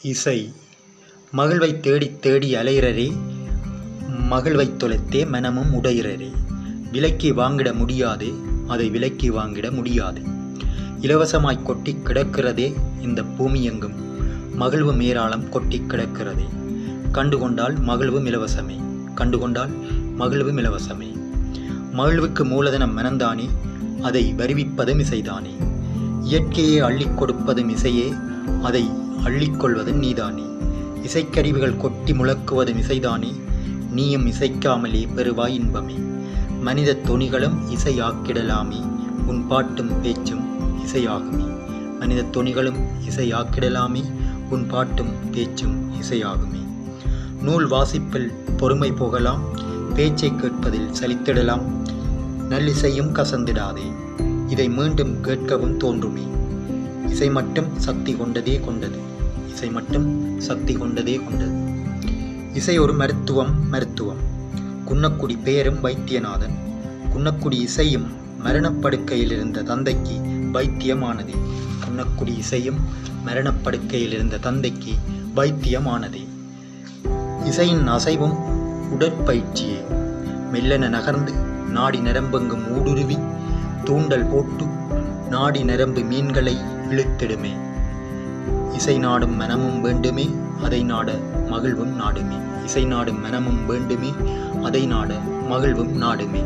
இசை மகிழ்வைத் தேடித் தேடி அலையிறரே, மகிழ்வைத் தொலைத்தே மனமும் உடையிறரே. விலைக்கு வாங்கிட முடியாதே, அதை விலைக்கு வாங்கிட முடியாது. இலவசமாய் கொட்டிக் கிடக்கிறதே இந்த பூமியெங்கும், மகிழ்வு மேராளம் கொட்டிக் கிடக்கிறதே. கண்டுகொண்டால் மகிழ்வும் இலவசமே, கண்டுகொண்டால் மகிழ்வும் இலவசமே. மகிழ்வுக்கு மூலதனம் மனந்தானே, அதை வருவிப்பதும் இசைதானே. இயற்கையே அள்ளிக் கொடுப்பதும் இசையே, அதை அள்ளிக்கொள்வதும் நீதானே. இசைக்கருவிகள் கொட்டி முழக்குவதும் இசைதானே, நீயும் இசைக்காமலே பெறுவாய் இன்பமே. மனித தொனிகளும் இசையாக்கிடலாமே, உன் பாட்டும் பேச்சும் இசையாகுமே. மனித தொனிகளும் இசையாக்கிடலாமே, உன் பாட்டும் பேச்சும் இசையாகுமே. நூல் வாசிப்பில் பொறுமை போகலாம், பேச்சை கேட்பதில் சலித்திடலாம். நல்லிசையும் கசந்திடாதே, இதை மீண்டும் கேட்கவும் தோன்றுமே. இசை மட்டும் சக்தி கொண்டதே கொண்டது, இசை மட்டும் சக்தி கொண்டதே கொண்டது. இசை ஒரு மருத்துவம். குன்னக்குடி பெயரும் வைத்தியநாதன். குன்னக்குடி இசையும் மரணப்படுக்கையில் இருந்த தந்தைக்கு வைத்தியமானதே. குன்னக்குடி இசையும் மரணப்படுக்கையில் இருந்த தந்தைக்கு வைத்தியமானதே. இசையின் அசைவும் உடற்பயிற்சியே. மெல்லென நகர்ந்து நாடி நரம்பெங்கும் ஊடுருவி தூண்டல் போட்டு நாடி நரம்பு மீன்களை இழுத்திடுமே. இசை நாடும் மனமும் வேண்டுமே, அதை நாட மகிழ்வும் நாடுமே. இசை நாடும் மனமும் வேண்டுமே, அதை நாட மகிழ்வும் நாடுமே.